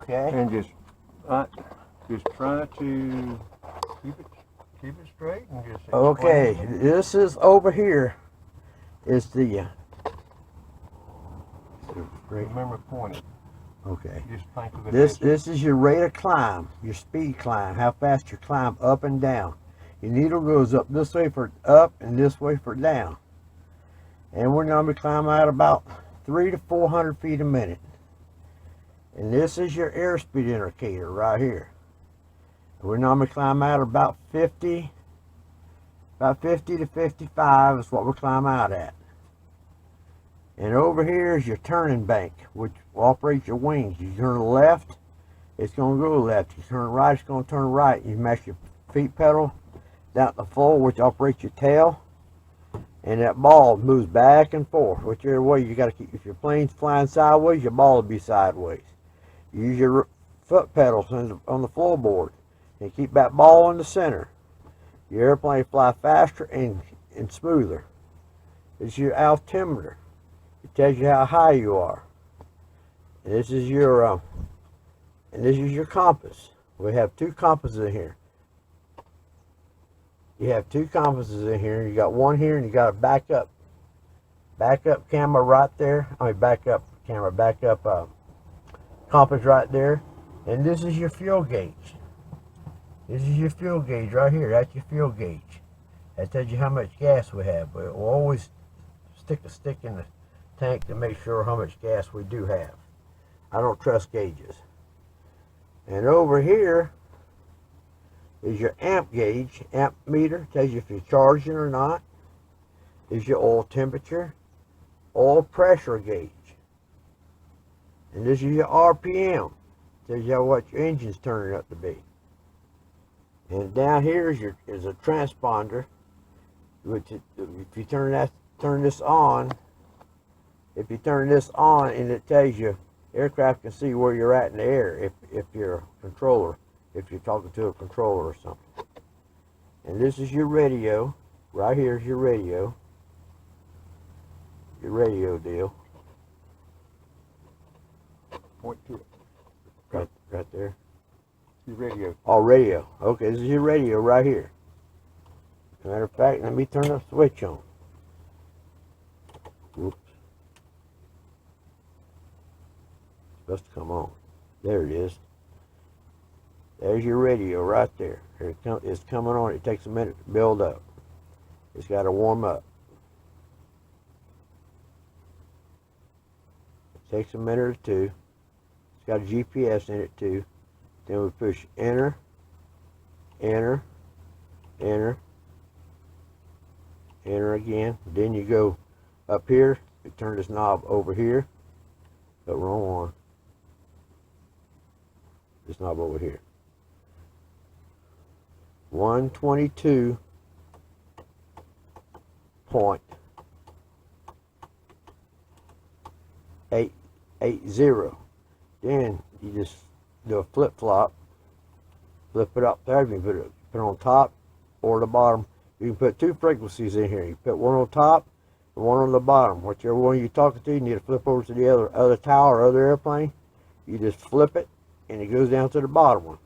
Okay. And just try to keep it straight and just explain Okay, to me. this is over here. Is the Remember pointing. okay. Just think of it This is your rate of climb, your speed climb, how fast you climb up and down. Your needle goes up this way for up and this way for down. And we're normally climbing at about 300 to 400 feet a minute. And this is your airspeed indicator right here. We normally climb out about 50 to 55 is what we climb out at. And over here is your turning bank, which will operate your wings. You turn left, it's going to go left. You turn right, it's going to turn right. You mash your feet pedal down the floor, which operates your tail. And that ball moves back and forth. Whichever way you got to keep. If your plane's flying sideways, your ball will be sideways. Use your foot pedals on the floorboard and keep that ball in the center. Your airplane fly faster and smoother. It's your altimeter. It tells you how high you are. And this is your compass. We have two compasses in here. You have two compasses in here. You got one here and you got a backup camera right there. Backup compass right there. And this is your fuel gauge. This is your fuel gauge right here. That's your fuel gauge. That tells you how much gas we have. But we'll always stick a stick in the tank to make sure how much gas we do have. I don't trust gauges. And over here is your amp gauge. Amp meter tells you if you're charging or not. Is your oil temperature, oil pressure gauge. And this is your RPM. Tells you what your engine's turning up to be. And down here is a transponder, which if you turn this on, and it tells you, aircraft can see where you're at in the air if you're a controller, if you're talking to a controller or something. And this is your radio. Right here is your radio deal. Point to it. Right there. Your radio. Oh, radio. Okay, this is your radio right here. Matter of fact, let me turn the switch on. Oops. It's supposed to come on. There it is. There's your radio right there. It's coming on. It takes a minute to build up. It's got to warm up. It takes a minute or two. It's got a GPS in it too. Then we push enter, enter, enter, enter again. Then you go up here, you turn this knob over here. The wrong one. This knob over here. 122.880. Then you just do a flip-flop, flip it up there. You can put it on top or the bottom. You can put two frequencies in here. You put one on top and one on the bottom. Whichever one you're talking to, you need to flip over to the other tower or other airplane. You just flip it and it goes down to the bottom one.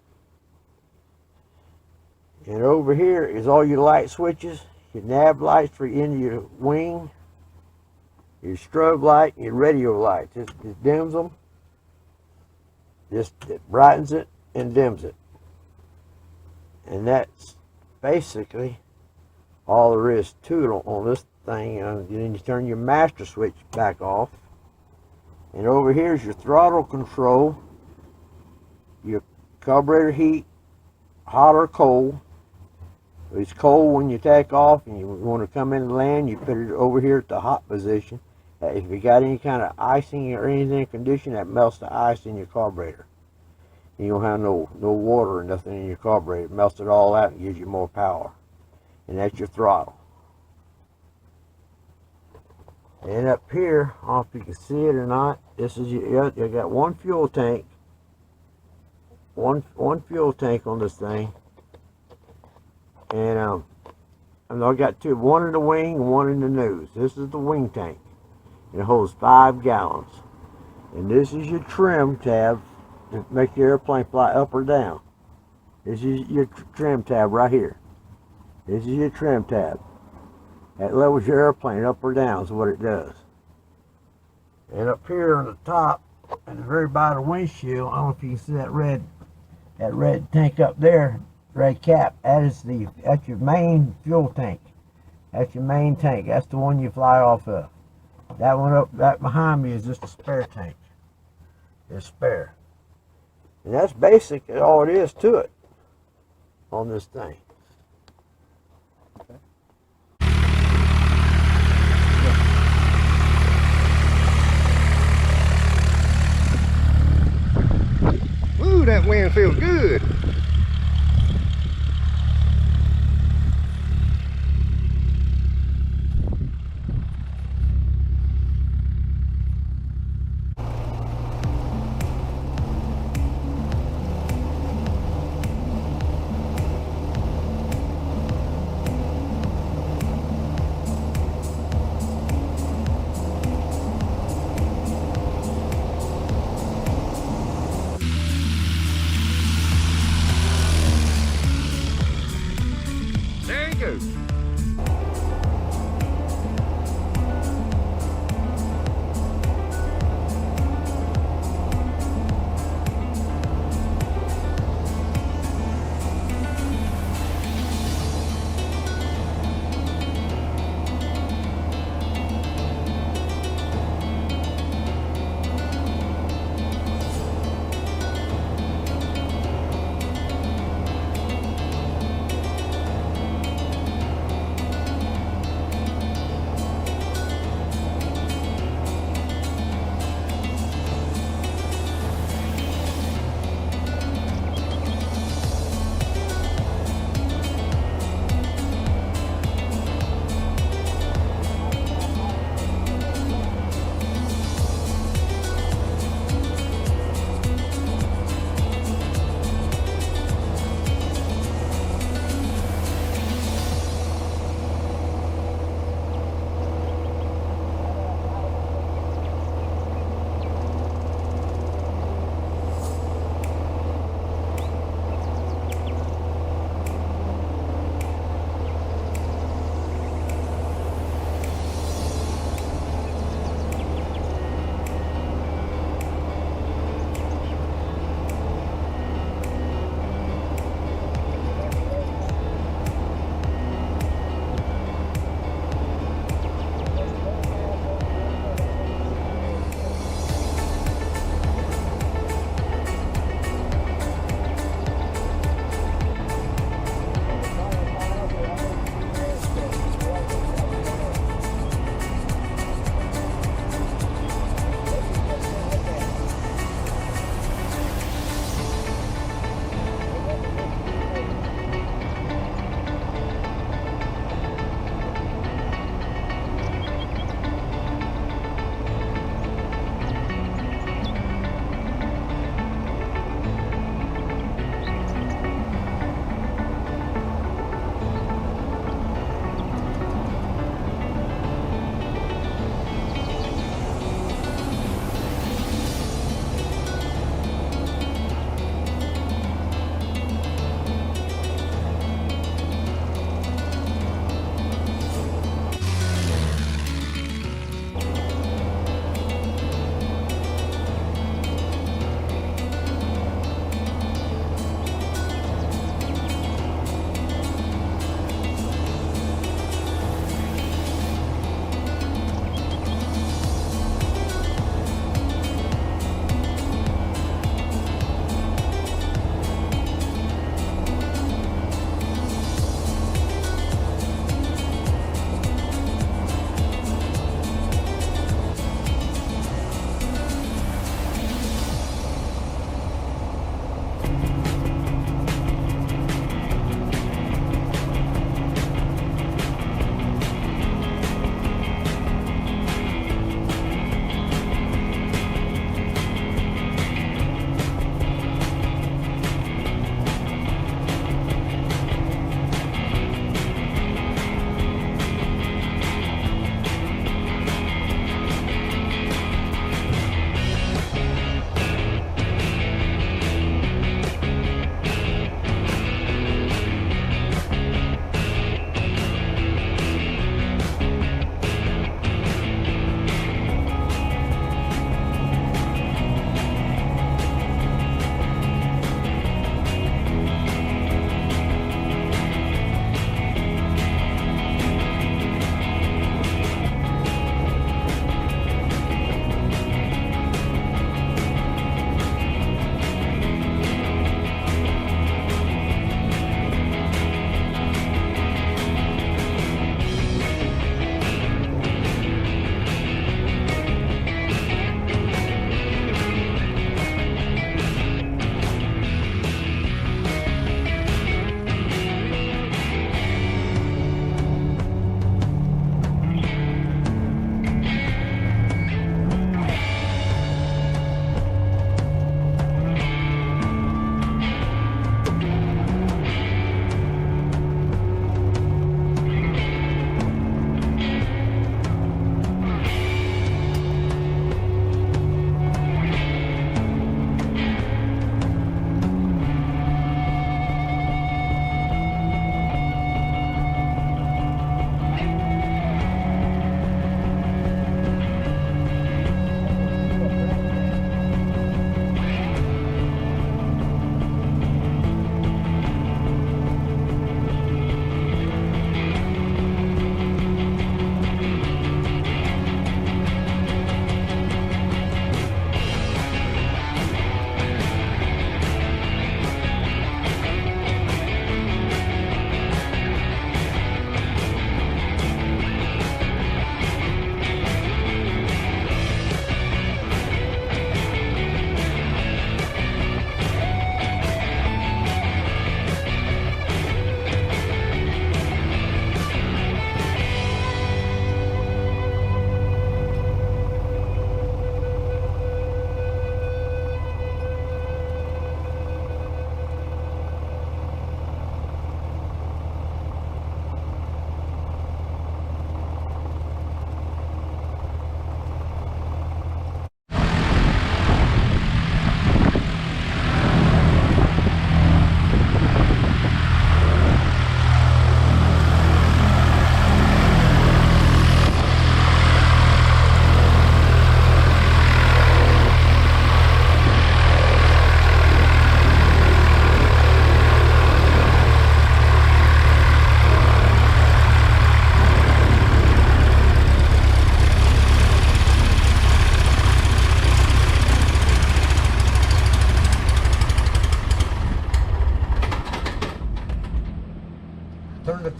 And over here is all your light switches, your nav lights for in your wing, your strobe light, and your radio lights. This dims them. It brightens it and dims it. And that's basically all there is to it on this thing. And then you turn your master switch back off. And over here is your throttle control, your carburetor heat, hot or cold. It's cold when you take off and you want to come in and land, you put it over here at the hot position. If you got any kind of icing or anything condition, that melts the ice in your carburetor. You don't have no water or nothing in your carburetor. It melts it all out and gives you more power. And that's your throttle. And up here, I don't know if you can see it or not, this is you got one fuel tank. One fuel tank on this thing. And I got two, one in the wing and one in the nose. This is the wing tank. It holds 5 gallons. And this is your trim tab to make your airplane fly up or down. This is your trim tab right here. This is your trim tab. That levels your airplane up or down is what it does. And up here on the top, at the very bottom windshield, I don't know if you can see that red tank up there, red cap. That's your main fuel tank. That's your main tank. That's the one you fly off of. That one up, that behind me is just a spare tank. It's spare. And that's basic all it is to it on this thing. Ooh, that wind feels good.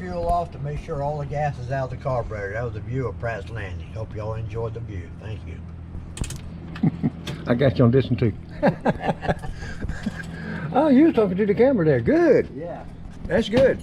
fuel off to make sure all the gas is out of the carburetor. That was the view of Pratt's Landing. Hope y'all enjoyed the view. Thank you. I got you on this one too. Oh, you was talking to the camera there. Good. Yeah. That's good.